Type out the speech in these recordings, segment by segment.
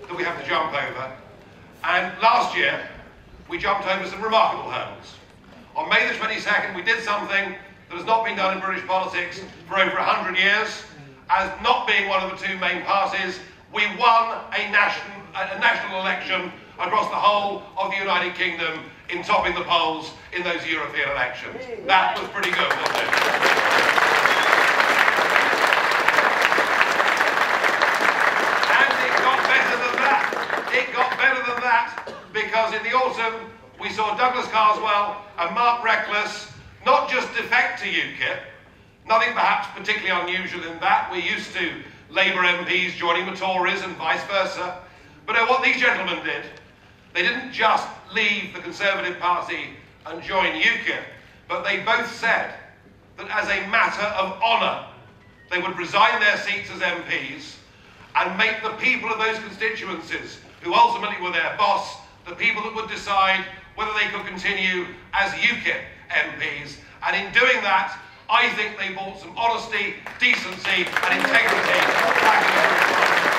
that we have to jump over. And last year, we jumped over some remarkable hurdles. On May the 22nd, we did something that has not been done in British politics for over 100 years. As not being one of the two main parties, we won a national election across the whole of the United Kingdom in topping the polls in those European elections. That was pretty good, wasn't it? And it got better than that. It got better than that because in the autumn we saw Douglas Carswell and Mark Reckless not just defect to UKIP, nothing perhaps particularly unusual in that. We're used to Labour MPs joining the Tories and vice versa. But what these gentlemen did, they didn't just leave the Conservative Party and join UKIP, but they both said that as a matter of honour, they would resign their seats as MPs and make the people of those constituencies, who ultimately were their boss, the people that would decide whether they could continue as UKIP MPs. And in doing that, I think they brought some honesty, decency and integrity back in the British Parliament.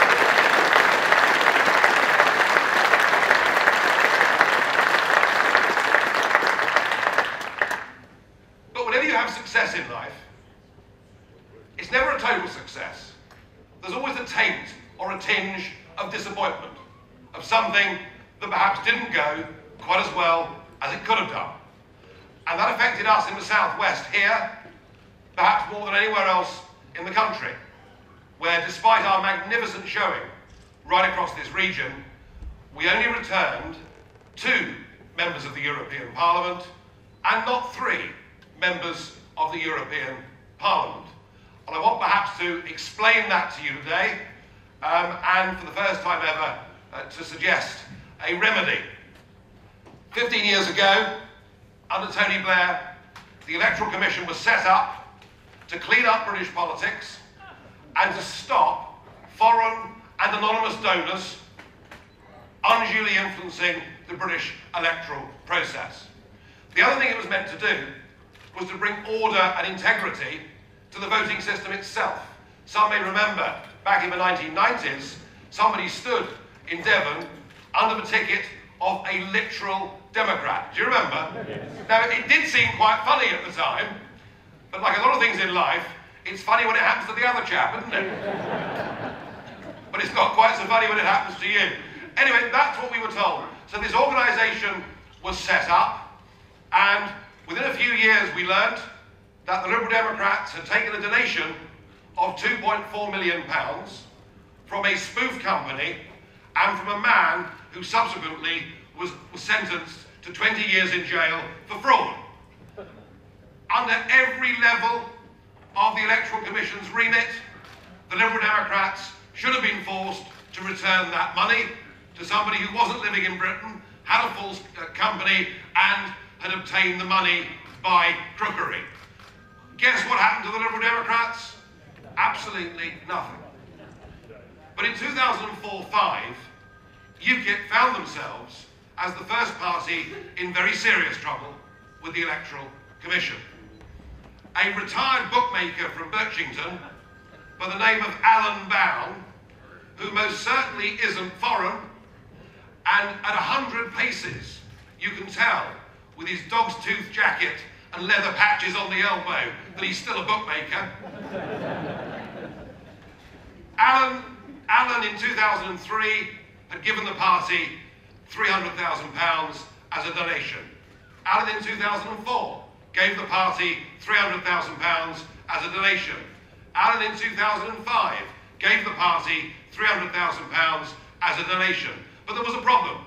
But whenever you have success in life, it's never a total success. There's always a taint or a tinge of disappointment, of something that perhaps didn't go quite as well as it could have done. And that affected us in the southwest here, perhaps more than anywhere else in the country, where despite our magnificent showing right across this region, we only returned 2 members of the European Parliament and not 3 members of the European Parliament. And I want perhaps to explain that to you today, and for the first time ever, to suggest a remedy. 15 years ago, under Tony Blair, the Electoral Commission was set up to clean up British politics and to stop foreign and anonymous donors unduly influencing the British electoral process. The other thing it was meant to do was to bring order and integrity to the voting system itself. Some may remember, back in the 1990s, somebody stood in Devon under the ticket of a literal Democrat. Do you remember? Yes. Now, it did seem quite funny at the time, but like a lot of things in life, it's funny when it happens to the other chap, isn't it? But it's not quite so funny when it happens to you. Anyway, that's what we were told. So this organisation was set up, and within a few years we learnt that the Liberal Democrats had taken a donation of £2.4 million from a spoof company and from a man who subsequently was sentenced to 20 years in jail for fraud. Under every level of the Electoral Commission's remit, the Liberal Democrats should have been forced to return that money to somebody who wasn't living in Britain, had a false company, and had obtained the money by crookery. Guess what happened to the Liberal Democrats? Absolutely nothing. But in 2004-05, UKIP found themselves as the first party in very serious trouble with the Electoral Commission. A retired bookmaker from Birchington by the name of Alan Bown, who most certainly isn't foreign, and at 100 paces you can tell with his dog's tooth jacket and leather patches on the elbow that he's still a bookmaker. Alan in 2003 had given the party £300,000 as a donation. Alan in 2004 gave the party £300,000 as a donation. Alan in 2005 gave the party £300,000 as a donation. But there was a problem.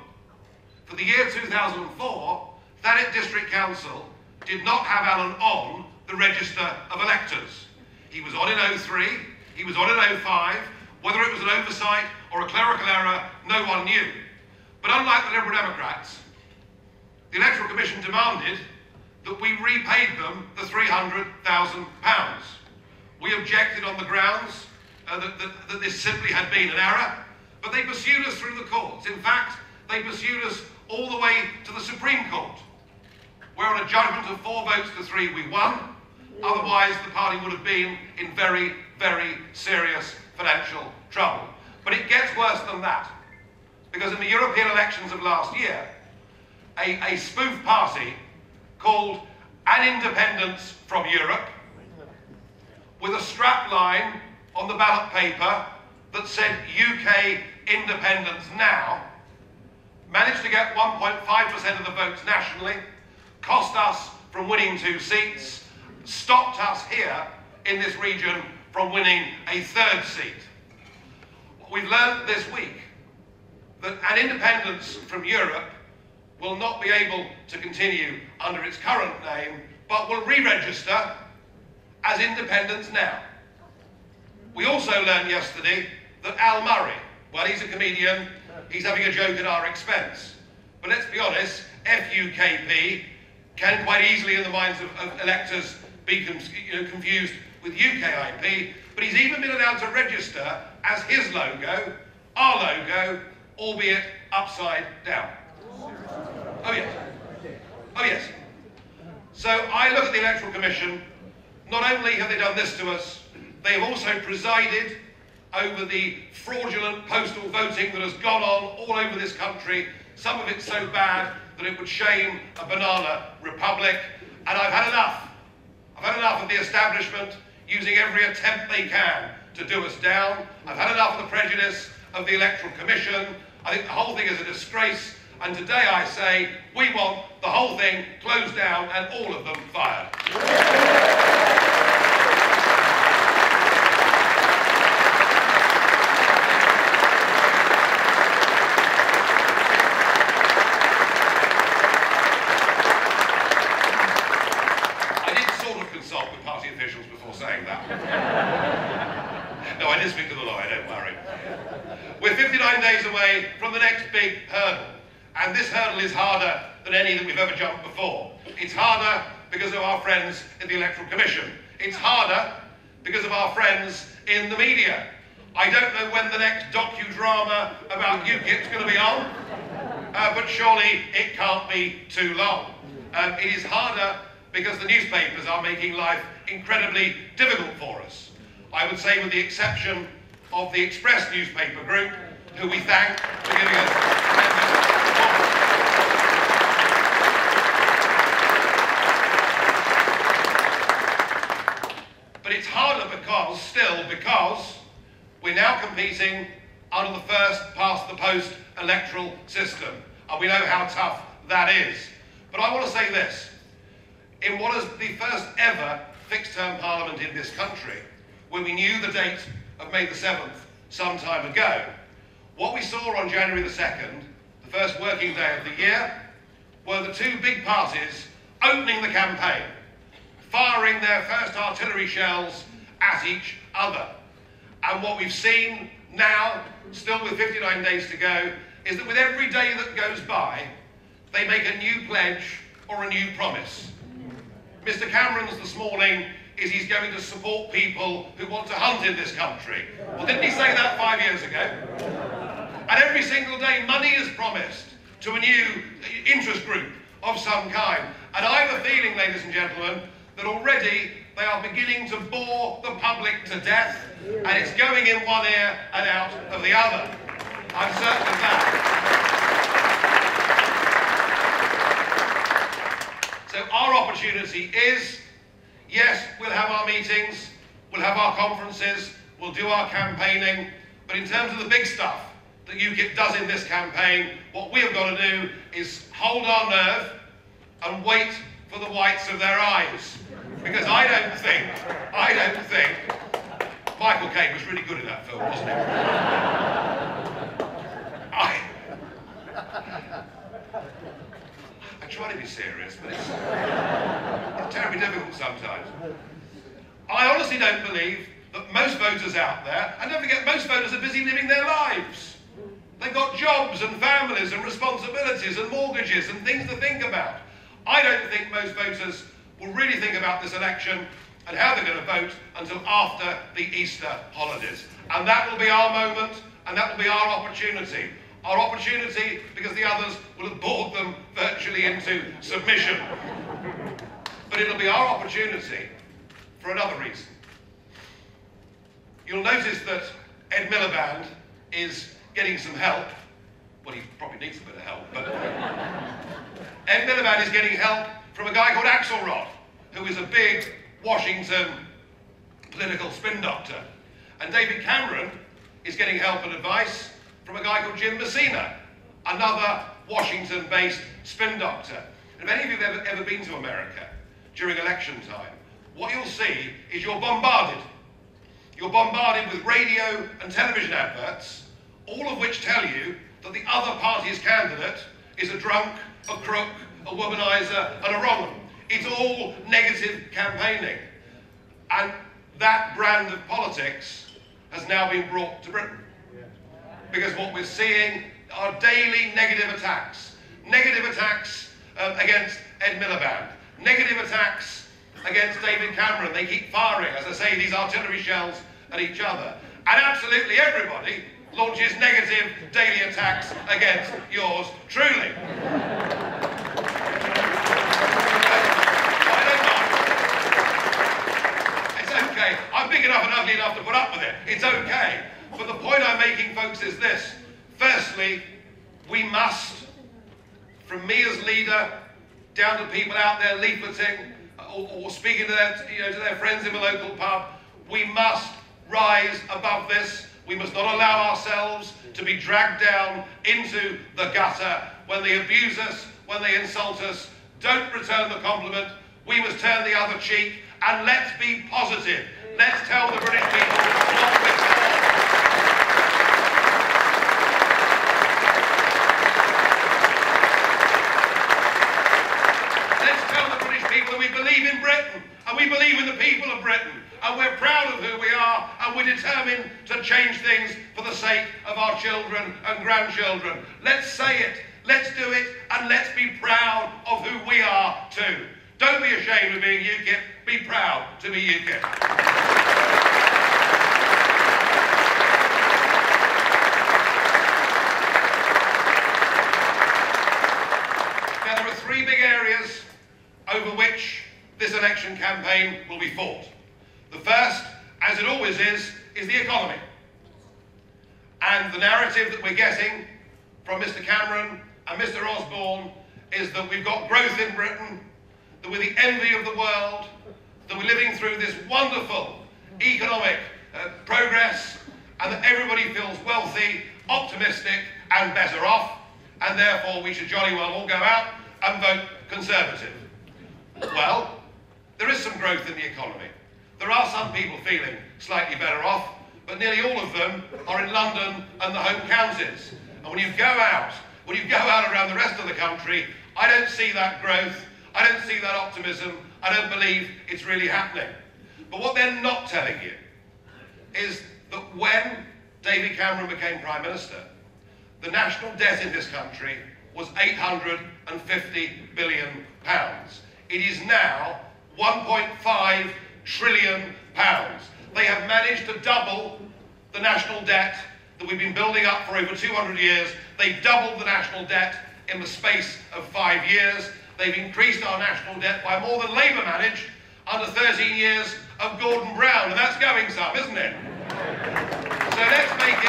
For the year 2004, Thanet District Council did not have Alan on the register of electors. He was on in 03, he was on in 05. Whether it was an oversight or a clerical error, no one knew. But unlike the Liberal Democrats, the Electoral Commission demanded that we repaid them the £300,000. We objected on the grounds that this simply had been an error, but they pursued us through the courts. In fact, they pursued us all the way to the Supreme Court, where on a judgment of 4 votes to 3 we won. Otherwise, the party would have been in very, very serious financial trouble. But it gets worse than that. because in the European elections of last year, a spoof party called An Independence from Europe, with a strap line on the ballot paper that said UK independence now, managed to get 1.5% of the votes nationally, cost us from winning 2 seats, stopped us here in this region from winning a 3rd seat. We've learned this week that An Independence from Europe will not be able to continue under its current name, but will re-register as Independence Now. We also learned yesterday that Al Murray, well, he's a comedian, he's having a joke at our expense. But let's be honest, FUKP can quite easily in the minds of electors be confused with UKIP, but he's even been allowed to register as his logo, our logo, albeit upside down. Oh yes. Oh yes. So I look at the Electoral Commission, not only have they done this to us, they have also presided over the fraudulent postal voting that has gone on all over this country, some of it so bad that it would shame a banana republic, and I've had enough. I've had enough of the establishment using every attempt they can to do us down. I've had enough of the prejudice of the Electoral Commission. I think the whole thing is a disgrace, and today I say we want the whole thing closed down and all of them fired. No, I did speak to the lawyer, don't worry. We're 59 days away from the next big hurdle, and this hurdle is harder than any that we've ever jumped before. It's harder because of our friends in the Electoral Commission. It's harder because of our friends in the media. I don't know when the next docudrama about UKIP is going to be on, but surely it can't be too long. It is harder because the newspapers are making life incredibly difficult for us. I would say with the exception of the Express newspaper group, who we thank for giving us tremendous support. But it's harder because we're now competing under the first past the post electoral system, and we know how tough that is. But I want to say this. In what is the first ever fixed-term parliament in this country, when we knew the date of May the 7th some time ago, what we saw on January the 2nd, the first working day of the year, were the 2 big parties opening the campaign, firing their first artillery shells at each other. And what we've seen now, still with 59 days to go, is that with every day that goes by, they make a new pledge or a new promise. Mr. Cameron's this morning is he's going to support people who want to hunt in this country. Well, didn't he say that 5 years ago? And every single day money is promised to a new interest group of some kind. And I have a feeling, ladies and gentlemen, that already they are beginning to bore the public to death, and it's going in one ear and out of the other. I'm certain of that. So our opportunity is, yes, we'll have our meetings, we'll have our conferences, we'll do our campaigning, but in terms of the big stuff that UKIP does in this campaign, what we have got to do is hold our nerve and wait for the whites of their eyes. Because I don't think, Michael Caine was really good in that film, wasn't he? I try to be serious, but it's terribly difficult sometimes. I honestly don't believe that most voters out there, and don't forget, most voters are busy living their lives. They've got jobs and families and responsibilities and mortgages and things to think about. I don't think most voters will really think about this election and how they're going to vote until after the Easter holidays. And that will be our moment, and that will be our opportunity. Our opportunity because the others will have bored them virtually into submission. But it'll be our opportunity for another reason. You'll notice that Ed Miliband is getting some help well, he probably needs a bit of help, but Ed Miliband is getting help from a guy called Axelrod, who is a big Washington political spin doctor. And David Cameron is getting help and advice from a guy called Jim Messina, another Washington-based spin doctor. And if any of you have ever been to America during election time, what you'll see is you're bombarded. You're bombarded with radio and television adverts, all of which tell you that the other party's candidate is a drunk, a crook, a womanizer, and a wrong 'un. It's all negative campaigning. And that brand of politics has now been brought to Britain. Because what we're seeing are daily negative attacks. Negative attacks against Ed Miliband. Negative attacks against David Cameron. They keep firing, as I say, these artillery shells at each other. And absolutely everybody launches negative daily attacks against yours truly. Okay, I'm big enough and ugly enough to put up with it. It's okay. But the point I'm making, folks, is this. Firstly, we must, from me as leader, down to people out there leafleting or speaking to their friends in the local pub, we must rise above this. We must not allow ourselves to be dragged down into the gutter when they abuse us, when they insult us. Don't return the compliment. We must turn the other cheek. And let's be positive. Let's tell the British people what we're for. Let's tell the British people that we believe in Britain, and we believe in the people of Britain, and we're proud of who we are, and we're determined to change things for the sake of our children and grandchildren. Let's say it, let's do it, and let's be proud of who we are too. Don't be ashamed of being UKIP. Be proud to be UKIP. Now, there are three big areas over which this election campaign will be fought. The first, as it always is the economy. And the narrative that we're getting from Mr. Cameron and Mr. Osborne is that we've got growth in Britain, that we're the envy of the world, that we're living through this wonderful economic progress, and that everybody feels wealthy, optimistic, and better off, and therefore we should jolly well all go out and vote Conservative. Well, there is some growth in the economy. There are some people feeling slightly better off, but nearly all of them are in London and the home counties. And when you go out around the rest of the country, I don't see that growth. I don't see that optimism. I don't believe it's really happening. But what they're not telling you is that when David Cameron became Prime Minister, the national debt in this country was £850 billion. It is now £1.5 trillion. They have managed to double the national debt that we've been building up for over 200 years. They've doubled the national debt in the space of 5 years. They've increased our national debt by more than Labour managed under 13 years of Gordon Brown, and that's going some, isn't it? So let's make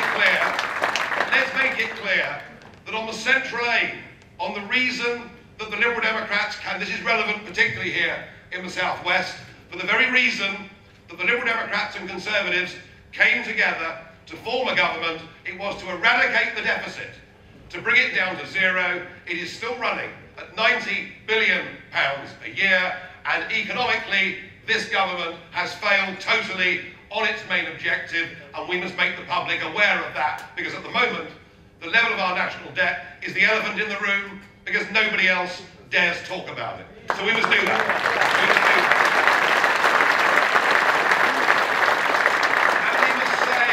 it clear that on the central aim, on the reason that the Liberal Democrats can, this is relevant particularly here in the South West, for the very reason that the Liberal Democrats and Conservatives came together to form a government, it was to eradicate the deficit, to bring it down to zero. It is still running at £90 billion a year, and economically this government has failed totally on its main objective, and we must make the public aware of that, because at the moment the level of our national debt is the elephant in the room, because nobody else dares talk about it. So we must do that. And we must say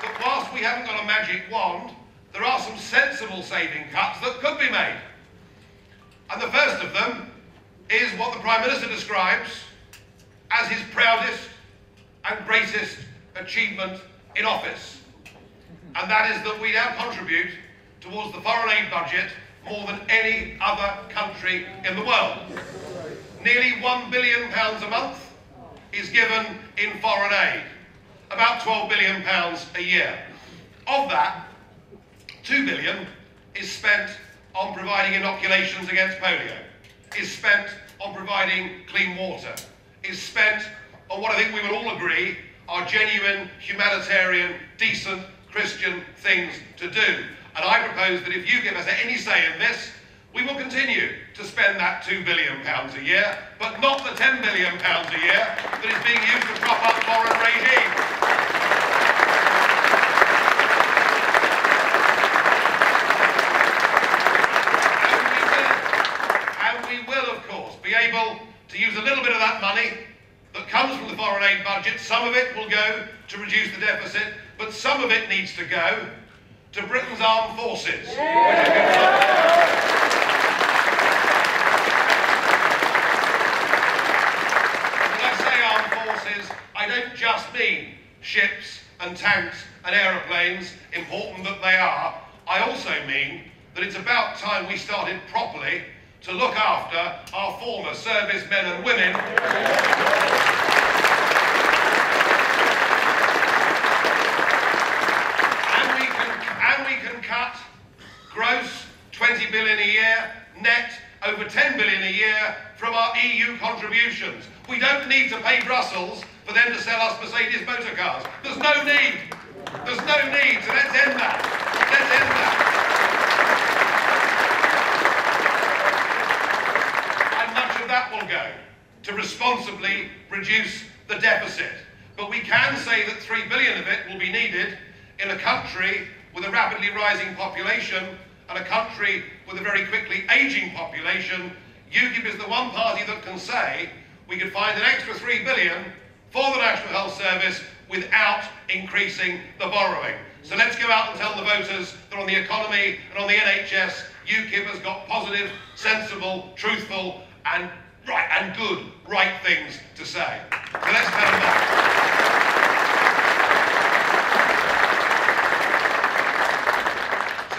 that whilst we haven't got a magic wand, there are some sensible saving cuts that could be made. And the first of them is what the Prime Minister describes as his proudest and greatest achievement in office. And that is that we now contribute towards the foreign aid budget more than any other country in the world. Nearly £1 billion a month is given in foreign aid, about £12 billion a year. Of that, £2 billion is spent on providing inoculations against polio, is spent on providing clean water, is spent on what I think we will all agree are genuine, humanitarian, decent, Christian things to do. And I propose that if UKIP has any say in this, we will continue to spend that £2 billion a year, but not the £10 billion a year that is being used to prop up foreign regimes. And we will, of course, be able to use a little bit of that money that comes from the foreign aid budget. Some of it will go to reduce the deficit, but some of it needs to go to Britain's armed forces. I don't just mean ships and tanks and aeroplanes, important that they are. I also mean that it's about time we started properly to look after our former servicemen and women. And we can cut gross 20 billion a year, net over 10 billion a year from our EU contributions. We don't need to pay Brussels for them to sell us Mercedes motor cars. There's no need. There's no need. So let's end that. Let's end that. And much of that will go to responsibly reduce the deficit. But we can say that 3 billion of it will be needed in a country with a rapidly rising population and a country with a very quickly aging population. UKIP is the one party that can say we could find an extra 3 billion for the National Health Service without increasing the borrowing. So let's go out and tell the voters that on the economy and on the NHS, UKIP has got positive, sensible, truthful and right things to say. So let's tell them that.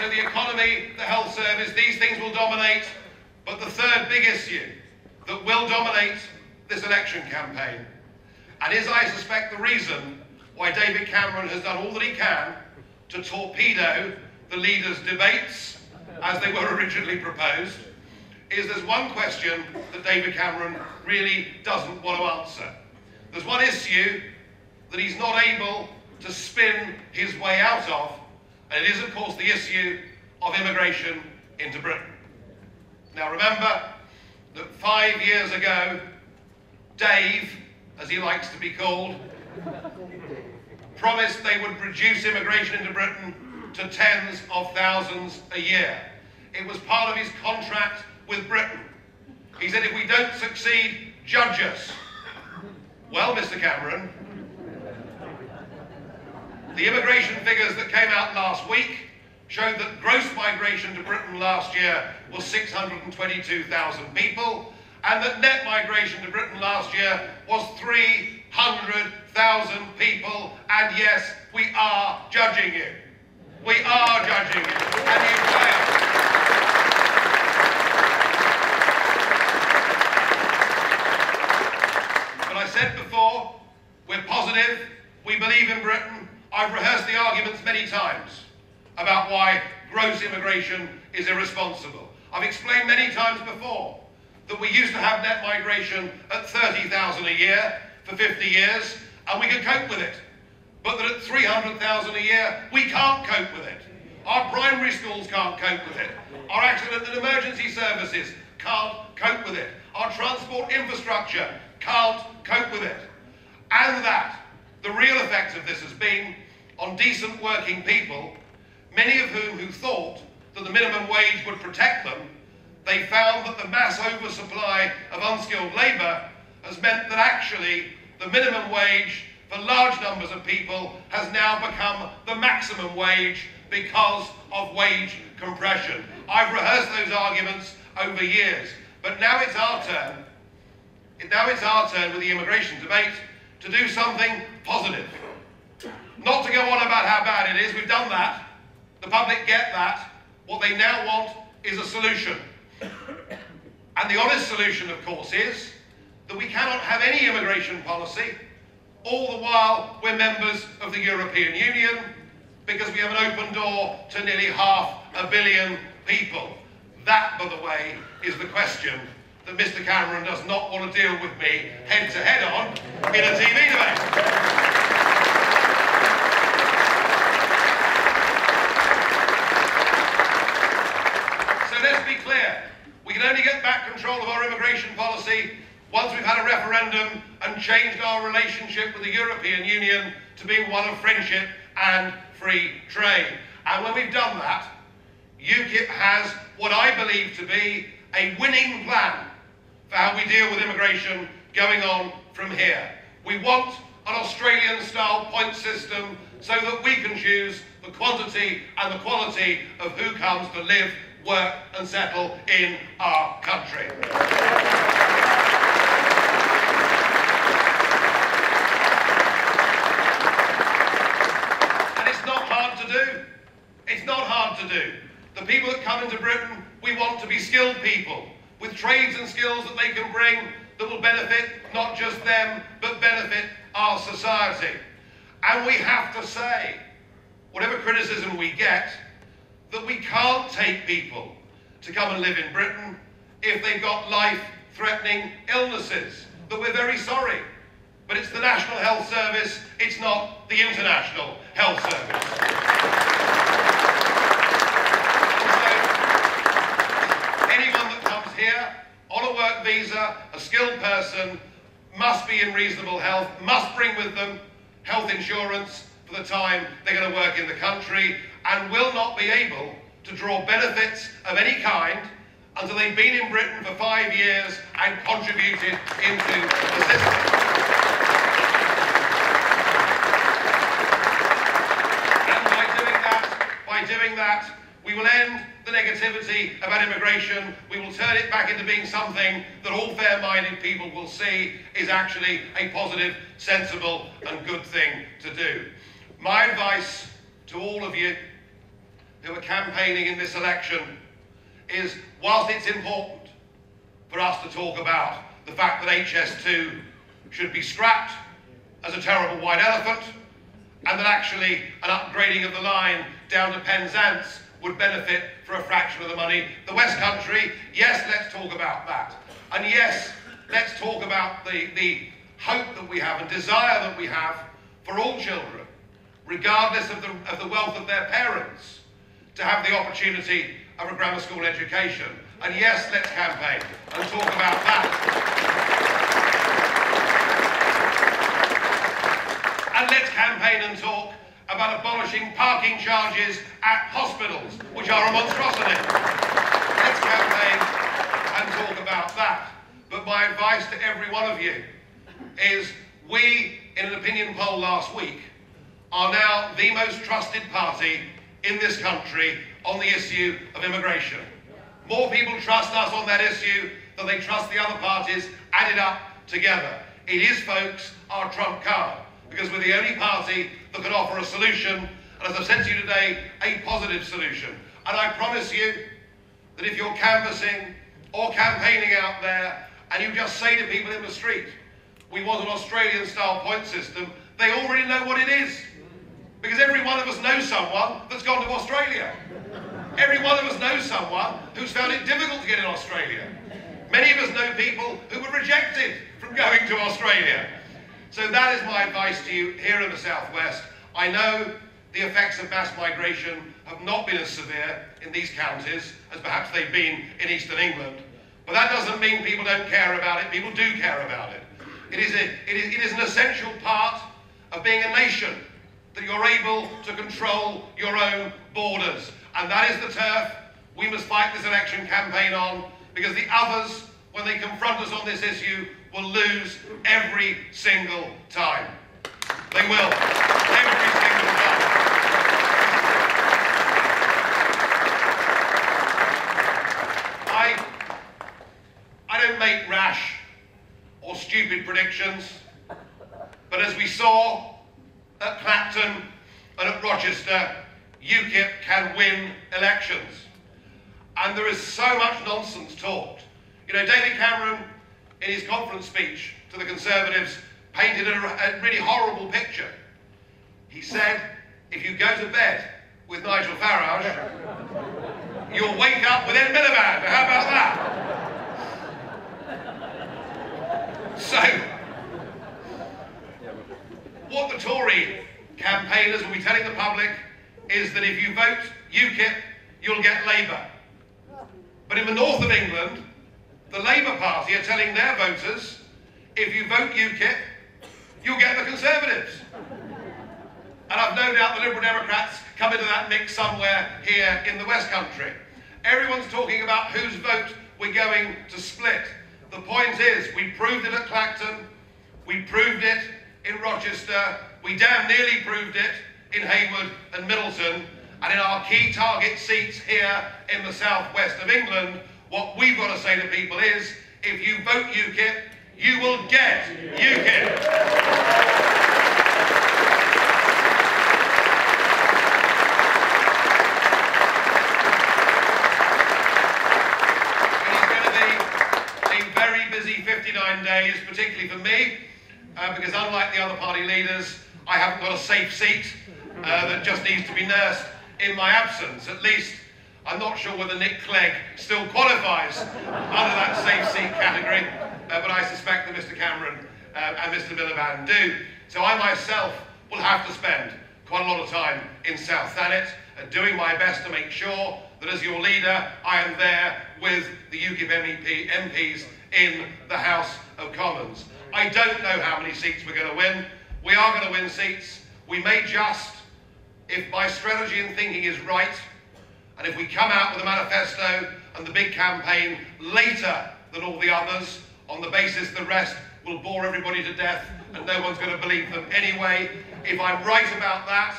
So the economy, the health service, these things will dominate. But the third big issue that will dominate this election campaign, and is, I suspect, the reason why David Cameron has done all that he can to torpedo the leaders' debates as they were originally proposed, is there's one question that David Cameron really doesn't want to answer. There's one issue that he's not able to spin his way out of, and it is, of course, the issue of immigration into Britain. Now remember that 5 years ago, Dave, as he likes to be called, promised they would reduce immigration into Britain to tens of thousands a year. It was part of his contract with Britain. He said, if we don't succeed, judge us. Well, Mr. Cameron, the immigration figures that came out last week showed that gross migration to Britain last year was 622,000 people, and that net migration to Britain last year was 300,000 people. And yes, we are judging you. We are judging you, and you failed. But I said before, we're positive, we believe in Britain. I've rehearsed the arguments many times about why gross immigration is irresponsible. I've explained many times before that we used to have net migration at 30,000 a year for 50 years, and we could cope with it. But that at 300,000 a year, we can't cope with it. Our primary schools can't cope with it. Our accident and emergency services can't cope with it. Our transport infrastructure can't cope with it. And that the real effect of this has been on decent working people, many of who thought that the minimum wage would protect them. They found that the mass oversupply of unskilled labour has meant that actually the minimum wage for large numbers of people has now become the maximum wage because of wage compression. I've rehearsed those arguments over years, but now it's our turn. Now it's our turn with the immigration debate to do something positive. Not to go on about how bad it is, we've done that. The public get that. What they now want is a solution. And the honest solution, of course, is that we cannot have any immigration policy all the while we're members of the European Union, because we have an open door to nearly half 1 billion people. That, by the way, is the question that Mr. Cameron does not want to deal with me head-to-head on in a TV debate. So let's be clear. We can only get back control of our immigration policy once we've had a referendum and changed our relationship with the European Union to being one of friendship and free trade. And when we've done that, UKIP has what I believe to be a winning plan for how we deal with immigration going on from here. We want an Australian-style point system so that we can choose the quantity and the quality of who comes to live, work and settle in our country. And it's not hard to do. It's not hard to do. The people that come into Britain, we want to be skilled people with trades and skills that they can bring that will benefit not just them, but benefit our society. And we have to say, whatever criticism we get, that we can't take people to come and live in Britain if they've got life-threatening illnesses, that we're very sorry. But it's the National Health Service, it's not the International Health Service. Here, on a work visa, a skilled person must be in reasonable health, must bring with them health insurance for the time they're going to work in the country, and will not be able to draw benefits of any kind until they've been in Britain for 5 years and contributed into the system. And by doing that, we will end the negativity about immigration. We will turn it back into being something that all fair-minded people will see is actually a positive, sensible and good thing to do. My advice to all of you who are campaigning in this election is, whilst it's important for us to talk about the fact that HS2 should be scrapped as a terrible white elephant, and that actually an upgrading of the line down to Penzance would benefit for a fraction of the money. The West Country, yes, let's talk about that. And yes, let's talk about the hope that we have and desire that we have for all children, regardless of the wealth of their parents, to have the opportunity of a grammar school education. And yes, let's campaign and talk about that. And let's campaign and talk about abolishing parking charges at hospitals, which are a monstrosity. Let's campaign and talk about that. But my advice to every one of you is, we, in an opinion poll last week, are now the most trusted party in this country on the issue of immigration. More people trust us on that issue than they trust the other parties added up together. It is, folks, our trump card, because we're the only party that can offer a solution, and as I've said to you today, a positive solution. And I promise you that if you're canvassing or campaigning out there and you just say to people in the street, we want an Australian-style point system, they already know what it is. Because every one of us knows someone that's gone to Australia. Every one of us knows someone who's found it difficult to get in Australia. Many of us know people who were rejected from going to Australia. So that is my advice to you here in the Southwest. I know the effects of mass migration have not been as severe in these counties as perhaps they've been in Eastern England. But that doesn't mean people don't care about it. People do care about it. It is an essential part of being a nation, that you're able to control your own borders. And that is the turf we must fight this election campaign on, because the others, when they confront us on this issue, will lose every single time. They will. Every single time. I don't make rash or stupid predictions, but as we saw at Clapton and at Rochester, UKIP can win elections. And there is so much nonsense talked. You know, David Cameron, in his conference speech to the Conservatives, painted a really horrible picture. He said, if you go to bed with Nigel Farage, you'll wake up with Ed Miliband. How about that? So, what the Tory campaigners will be telling the public is that if you vote UKIP, you'll get Labour. But in the north of England, the Labour Party are telling their voters, if you vote UKIP, you'll get the Conservatives. And I've no doubt the Liberal Democrats come into that mix somewhere here in the West Country. Everyone's talking about whose vote we're going to split. The point is, we proved it at Clacton, we proved it in Rochester, we damn nearly proved it in Haywood and Middleton, and in our key target seats here in the southwest of England, what we've got to say to people is, if you vote UKIP, you will get UKIP. Busy 59 days, particularly for me, because unlike the other party leaders, I haven't got a safe seat that just needs to be nursed in my absence. At least, I'm not sure whether Nick Clegg still qualifies under that safe seat category, but I suspect that Mr. Cameron and Mr. Miliband do. So I myself will have to spend quite a lot of time in South Thanet, doing my best to make sure that as your leader, I am there with the UKIP MPs in the House of Commons. I don't know how many seats we're going to win. We are going to win seats. We may just, if my strategy and thinking is right, and if we come out with a manifesto and the big campaign later than all the others, on the basis the rest will bore everybody to death and no one's going to believe them anyway, if I'm right about that,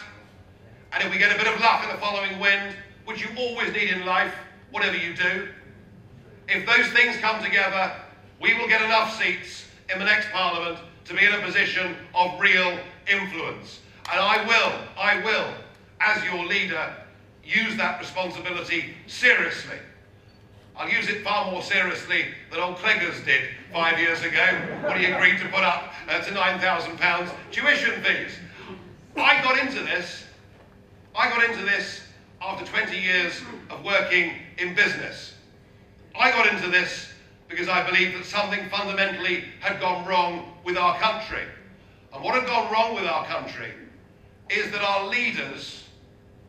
and if we get a bit of luck in the following wind, which you always need in life, whatever you do, if those things come together, we will get enough seats in the next Parliament to be in a position of real influence. And I will, as your leader, use that responsibility seriously. I'll use it far more seriously than old Cleggers did 5 years ago when he agreed to put up to £9,000 tuition fees. I got into this after 20 years of working in business. I got into this because I believed that something fundamentally had gone wrong with our country. And what had gone wrong with our country is that our leaders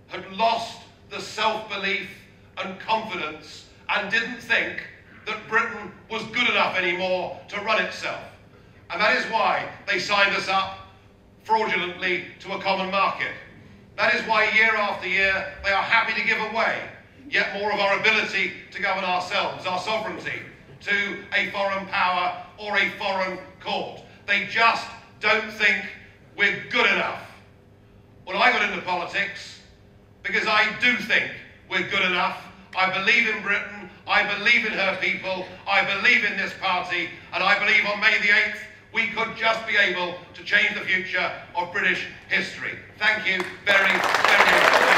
had lost the self-belief and confidence and didn't think that Britain was good enough anymore to run itself. And that is why they signed us up fraudulently to a common market. That is why year after year they are happy to give away yet more of our ability to govern ourselves, our sovereignty, to a foreign power or a foreign court. They just don't think we're good enough. Well, I got into politics because I do think we're good enough. I believe in Britain, I believe in her people, I believe in this party, and I believe on May the 8th we could just be able to change the future of British history. Thank you very, very much.